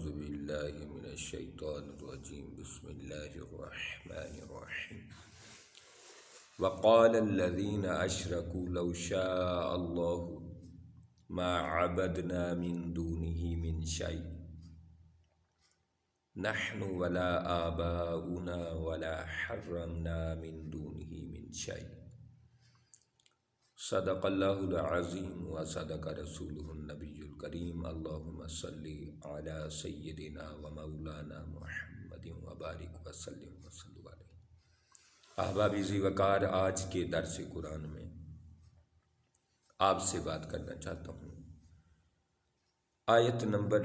باللہ من الشیطان الرجیم بسم اللہ الرحمن الرحیم وقال الذین اشرکوا لو شاء اللہ ما عبدنا من دونه من شیء نحن ولا آباؤنا ولا حرمنا من دونه من شیء صدق اللہ العظیم و صدق رسولہ النبی الکریم اللہم صلی علی سیدنا و مولانا محمد و بارک وسلم وصلو علیہ۔ احباب ذی وقار، آج کے درس قرآن میں آپ سے بات کرنا چاہتا ہوں آیت نمبر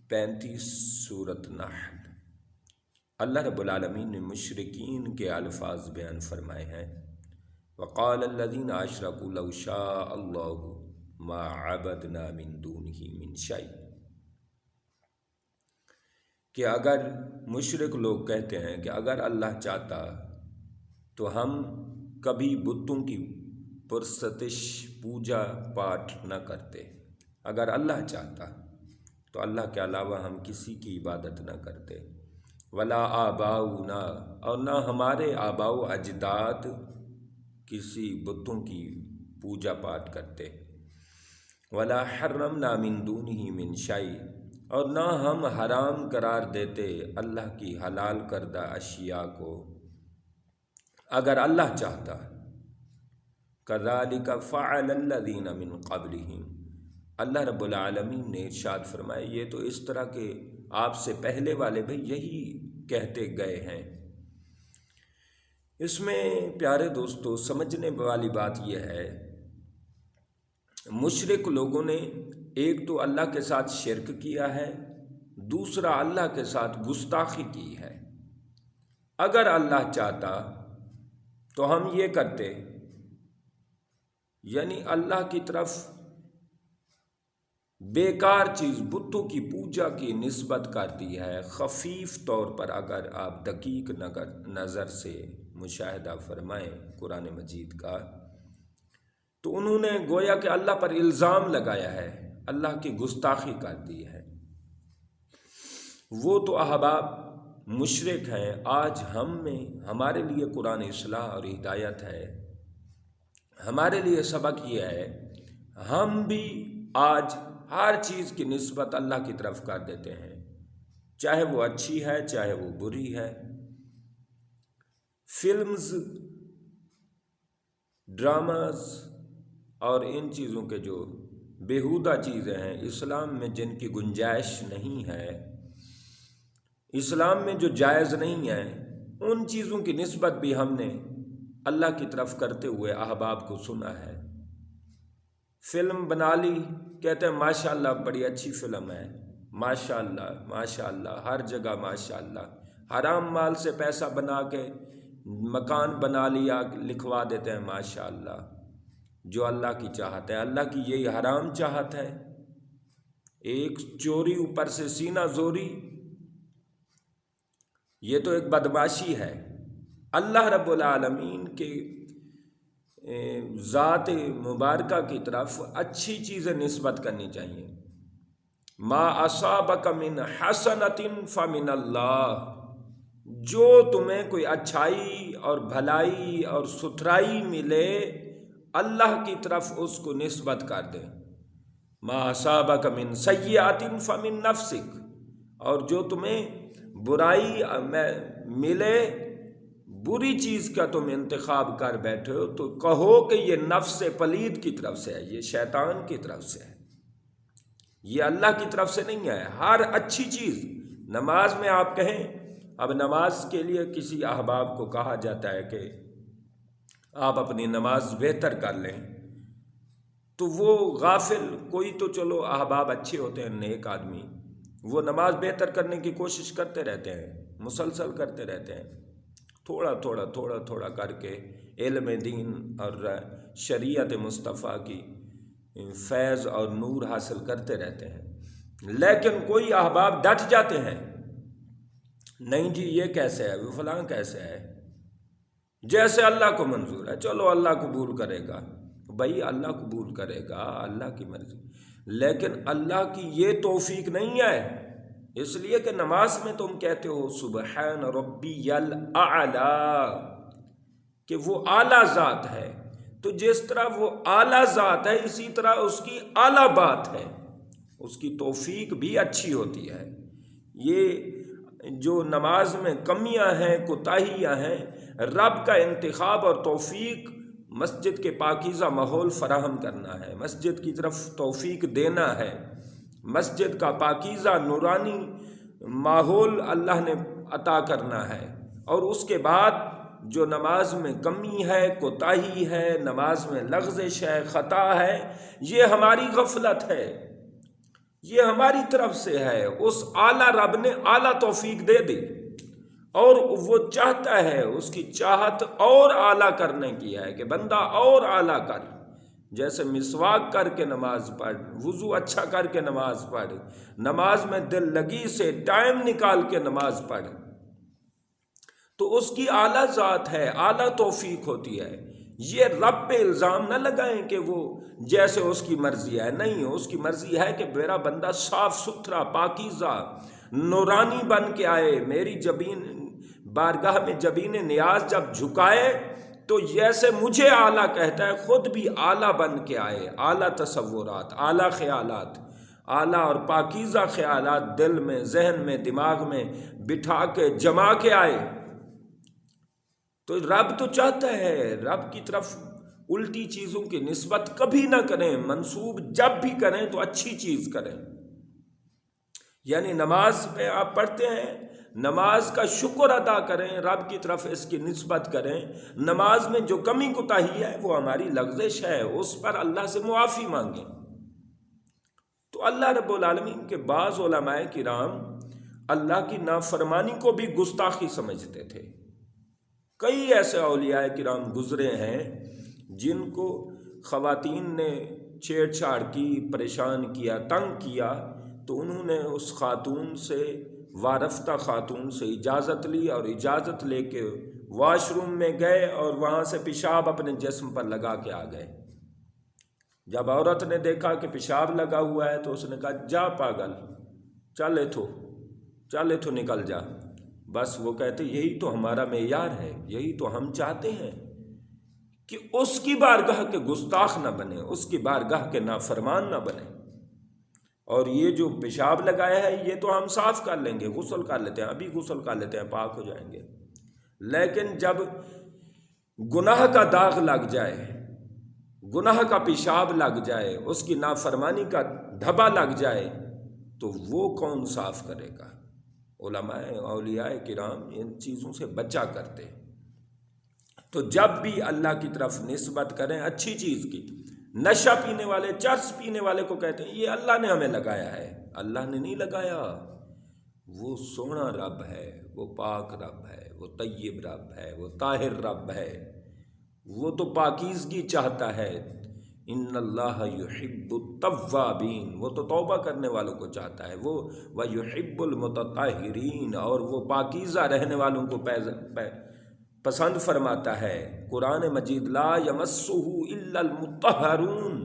35 سورۃ نحل۔ اللہ رب العالمین نے مشرکین کے الفاظ بیان فرمائے ہیں، وقال الذین اشرکوا لو شاء اللہ ما عبدنا من دونہ من شیء، کہ اگر مشرک لوگ کہتے ہیں کہ اگر اللہ چاہتا تو ہم کبھی بتوں کی پرستش پوجا پاٹ نہ کرتے۔ اگر اللہ چاہتا تو اللہ کے علاوہ ہم کسی کی عبادت نہ کرتے۔ ولا آباؤنا، اور نہ ہمارے آباء و اجداد کسی بتوں کی پوجا پاٹ کرتے۔ ولا حرمنا من دونہ من شیء، اور نہ ہم حرام قرار دیتے اللہ کی حلال کردہ اشیاء کو اگر اللہ چاہتا۔ کذالک فعل الذین من قبلہم، اللہ رب العالمین نے ارشاد فرمایا یہ تو اس طرح کے آپ سے پہلے والے بھی یہی کہتے گئے ہیں۔ اس میں پیارے دوستو سمجھنے والی بات یہ ہے، مشرک لوگوں نے ایک تو اللہ کے ساتھ شرک کیا ہے، دوسرا اللہ کے ساتھ گستاخی کی ہے۔ اگر اللہ چاہتا تو ہم یہ کرتے، یعنی اللہ کی طرف بیکار چیز بتوں کی پوجا کی نسبت کرتی ہے۔ خفیف طور پر اگر آپ دقیق نظر سے مشاہدہ فرمائیں قرآن مجید کا، تو انہوں نے گویا کہ اللہ پر الزام لگایا ہے، اللہ کی گستاخی کر دی ہے۔ وہ تو احباب مشرک ہیں۔ آج ہمارے لیے قرآن اصلاح اور ہدایت ہے، ہمارے لیے سبق یہ ہے، ہم بھی آج ہر چیز کی نسبت اللہ کی طرف کر دیتے ہیں، چاہے وہ اچھی ہے چاہے وہ بری ہے۔ فلمز، ڈراماز اور ان چیزوں کے جو بیہودہ چیزیں ہیں، اسلام میں جن کی گنجائش نہیں ہے، اسلام میں جو جائز نہیں ہے، ان چیزوں کی نسبت بھی ہم نے اللہ کی طرف کرتے ہوئے احباب کو سنا ہے۔ فلم بنا لی، کہتے ہیں ماشاءاللہ بڑی اچھی فلم ہے، ماشاءاللہ ماشاءاللہ، ہر جگہ ماشاءاللہ۔ حرام مال سے پیسہ بنا کے مکان بنا لیا، لکھوا دیتے ہیں ماشاءاللہ۔ جو اللہ کی چاہت ہے، اللہ کی یہی حرام چاہت ہے۔ ایک چوری اوپر سے سینہ زوری، یہ تو ایک بدماشی ہے۔ اللہ رب العالمین کے ذات مبارکہ کی طرف اچھی چیزیں نسبت کرنی چاہیے۔ ما اصابک من حسنۃ فمن اللہ، جو تمہیں کوئی اچھائی اور بھلائی اور ستھرائی ملے اللہ کی طرف اس کو نسبت کر دیں۔ ما اصابک من سیئۃ فمن نفسک، اور جو تمہیں برائی ملے، بری چیز کا تم انتخاب کر بیٹھے ہو، تو کہو کہ یہ نفس پلید کی طرف سے ہے، یہ شیطان کی طرف سے ہے، یہ اللہ کی طرف سے نہیں ہے۔ ہر اچھی چیز، نماز میں آپ کہیں، اب نماز کے لیے کسی احباب کو کہا جاتا ہے کہ آپ اپنی نماز بہتر کر لیں، تو وہ غافل، کوئی تو چلو احباب اچھے ہوتے ہیں، نیک آدمی، وہ نماز بہتر کرنے کی کوشش کرتے رہتے ہیں، مسلسل کرتے رہتے ہیں، تھوڑا تھوڑا کر کے علم دین اور شریعت مصطفیٰ کی فیض اور نور حاصل کرتے رہتے ہیں۔ لیکن کوئی احباب ڈٹ جاتے ہیں، نہیں جی یہ کیسے ہے، وہ فلاں کیسے ہے، جیسے اللہ کو منظور ہے، چلو اللہ قبول کرے گا۔ بھائی اللہ قبول کرے گا، اللہ کی مرضی، لیکن اللہ کی یہ توفیق نہیں ہے اس لیے کہ نماز میں تم کہتے ہو سبحان ربی الاعلی، کہ وہ اعلیٰ ذات ہے، تو جس طرح وہ اعلیٰ ذات ہے اسی طرح اس کی اعلیٰ بات ہے، اس کی توفیق بھی اچھی ہوتی ہے۔ یہ جو نماز میں کمیاں ہیں، کوتاہیاں ہیں، رب کا انتخاب اور توفیق مسجد کے پاکیزہ ماحول فراہم کرنا ہے، مسجد کی طرف توفیق دینا ہے، مسجد کا پاکیزہ نورانی ماحول اللہ نے عطا کرنا ہے۔ اور اس کے بعد جو نماز میں کمی ہے، کوتاہی ہے، نماز میں لغزش ہے، خطا ہے، یہ ہماری غفلت ہے، یہ ہماری طرف سے ہے۔ اس اعلیٰ رب نے اعلیٰ توفیق دے دی، اور وہ چاہتا ہے، اس کی چاہت اور اعلیٰ کرنے کی ہے کہ بندہ اور اعلیٰ کر، جیسے مسواک کر کے نماز پڑھ، وضو اچھا کر کے نماز پڑھ، نماز میں دل لگی سے ٹائم نکال کے نماز پڑھ، تو اس کی اعلیٰ ذات ہے، اعلیٰ توفیق ہوتی ہے۔ یہ رب پہ الزام نہ لگائیں کہ وہ جیسے اس کی مرضی ہے، نہیں، اس کی مرضی ہے کہ میرا بندہ صاف ستھرا پاکیزہ نورانی بن کے آئے، میری بارگاہ میں جبین نیاز جب جھکائے تو جیسے مجھے اعلیٰ کہتا ہے خود بھی اعلیٰ بن کے آئے، اعلیٰ تصورات، اعلیٰ خیالات، اعلیٰ اور پاکیزہ خیالات دل میں، ذہن میں، دماغ میں بٹھا کے جما کے آئے۔ تو رب تو چاہتا ہے، رب کی طرف الٹی چیزوں کی نسبت کبھی نہ کریں، منسوب جب بھی کریں تو اچھی چیز کریں۔ یعنی نماز میں آپ پڑھتے ہیں، نماز کا شکر ادا کریں، رب کی طرف اس کی نسبت کریں۔ نماز میں جو کمی کوتاہی ہے وہ ہماری لغزش ہے، اس پر اللہ سے معافی مانگیں۔ تو اللہ رب العالمین کے بعض علماء کرام اللہ کی نافرمانی کو بھی گستاخی سمجھتے تھے۔ کئی ایسے اولیاء کرام گزرے ہیں جن کو خواتین نے چھیڑ چھاڑ کی، پریشان کیا، تنگ کیا، تو انہوں نے اس خاتون سے، وارفتہ خاتون سے اجازت لی، اور اجازت لے کے واش روم میں گئے اور وہاں سے پیشاب اپنے جسم پر لگا کے آ گئے۔ جب عورت نے دیکھا کہ پیشاب لگا ہوا ہے تو اس نے کہا جا پاگل، چل اتھو نکل جا۔ بس وہ کہتے یہی تو ہمارا معیار ہے، یہی تو ہم چاہتے ہیں کہ اس کی بارگاہ کے گستاخ نہ بنے، اس کی بارگاہ کے نافرمان نہ بنے۔ اور یہ جو پیشاب لگایا ہے یہ تو ہم صاف کر لیں گے، غسل کر لیتے ہیں، ابھی غسل کر لیتے ہیں، پاک ہو جائیں گے۔ لیکن جب گناہ کا داغ لگ جائے، گناہ کا پیشاب لگ جائے، اس کی نافرمانی کا دھبا لگ جائے، تو وہ کون صاف کرے گا؟ علماء، اولیاء کرام ان چیزوں سے بچا کرتے۔ تو جب بھی اللہ کی طرف نسبت کریں اچھی چیز کی، نشہ پینے والے، چرس پینے والے کو کہتے ہیں یہ اللہ نے ہمیں لگایا ہے، اللہ نے نہیں لگایا، وہ سونا رب ہے، وہ پاک رب ہے، وہ طیب رب ہے، وہ طاہر رب ہے، وہ تو پاکیزگی چاہتا ہے۔ ان اللہ یحب التوابین، وہ تو توبہ کرنے والوں کو چاہتا ہے، وہ ویحب المتطہرین، اور وہ پاکیزہ رہنے والوں کو پسند فرماتا ہے۔ قرآن مجید لا یمسہ الا المطہرون،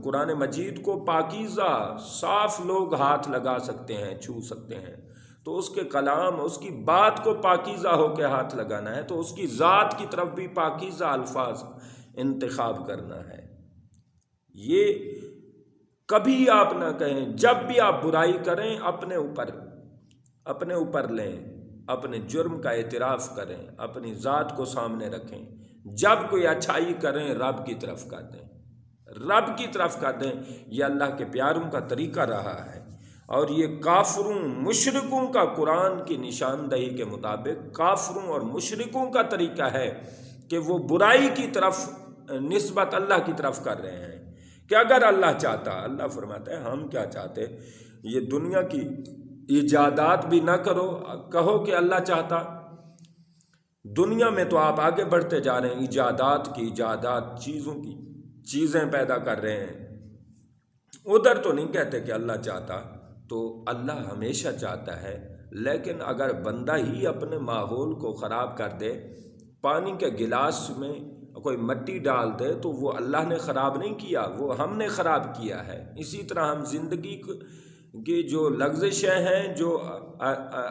قرآن مجید کو پاکیزہ صاف لوگ ہاتھ لگا سکتے ہیں، چھو سکتے ہیں، تو اس کے کلام، اس کی بات کو پاکیزہ ہو کے ہاتھ لگانا ہے، تو اس کی ذات کی طرف بھی پاکیزہ الفاظ انتخاب کرنا ہے۔ یہ کبھی آپ نہ کہیں، جب بھی آپ برائی کریں اپنے اوپر لیں، اپنے جرم کا اعتراف کریں، اپنی ذات کو سامنے رکھیں۔ جب کوئی اچھائی کریں رب کی طرف کر دیں، رب کی طرف کر دیں۔ یہ اللہ کے پیاروں کا طریقہ رہا ہے، اور یہ کافروں، مشرکوں کا، قرآن کی نشاندہی کے مطابق کافروں اور مشرکوں کا طریقہ ہے کہ وہ برائی کی طرف نسبت اللہ کی طرف کر رہے ہیں کہ اگر اللہ چاہتا، اللہ فرماتا ہے ہم کیا چاہتے، یہ دنیا کی ایجادات بھی نہ کرو، کہو کہ اللہ چاہتا۔ دنیا میں تو آپ آگے بڑھتے جا رہے ہیں، ایجادات چیزوں کی چیزیں پیدا کر رہے ہیں، ادھر تو نہیں کہتے کہ اللہ چاہتا۔ تو اللہ ہمیشہ چاہتا ہے، لیکن اگر بندہ ہی اپنے ماحول کو خراب کر دے، پانی کے گلاس میں کوئی مٹی ڈال دے، تو وہ اللہ نے خراب نہیں کیا، وہ ہم نے خراب کیا ہے۔ اسی طرح ہم زندگی کہ جو لغزشیں ہیں، جو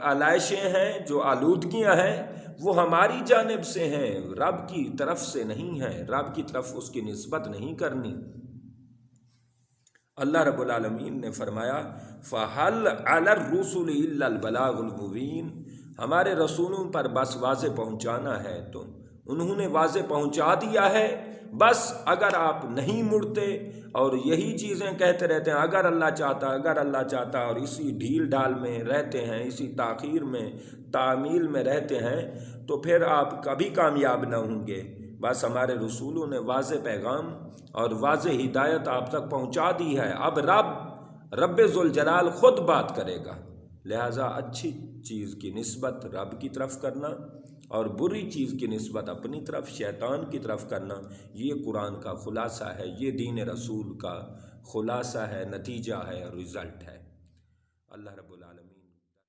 علائشیں ہیں، جو آلودگیاں ہیں، وہ ہماری جانب سے ہیں، رب کی طرف سے نہیں ہیں، رب کی طرف اس کی نسبت نہیں کرنی۔ اللہ رب العالمین نے فرمایا فَهَلْ عَلَى الرُّسُلِ إِلَّا الْبَلَاغُ الْمُبِينُ، ہمارے رسولوں پر بس واضح پہنچانا ہے، تو انہوں نے واضح پہنچا دیا ہے، بس اگر آپ نہیں مڑتے اور یہی چیزیں کہتے رہتے ہیں اگر اللہ چاہتا، اگر اللہ چاہتا، اور اسی ڈھیل ڈھال میں رہتے ہیں، اسی تاخیر میں، تعمیل میں رہتے ہیں، تو پھر آپ کبھی کامیاب نہ ہوں گے۔ بس ہمارے رسولوں نے واضح پیغام اور واضح ہدایت آپ تک پہنچا دی ہے، اب رب ذوالجلال خود بات کرے گا، لہٰذا اچھی چیز کی نسبت رب کی طرف کرنا اور بری چیز کی نسبت اپنی طرف، شیطان کی طرف کرنا، یہ قرآن کا خلاصہ ہے، یہ دین رسول کا خلاصہ ہے، نتیجہ ہے اور رزلٹ ہے۔ اللہ رب العالمین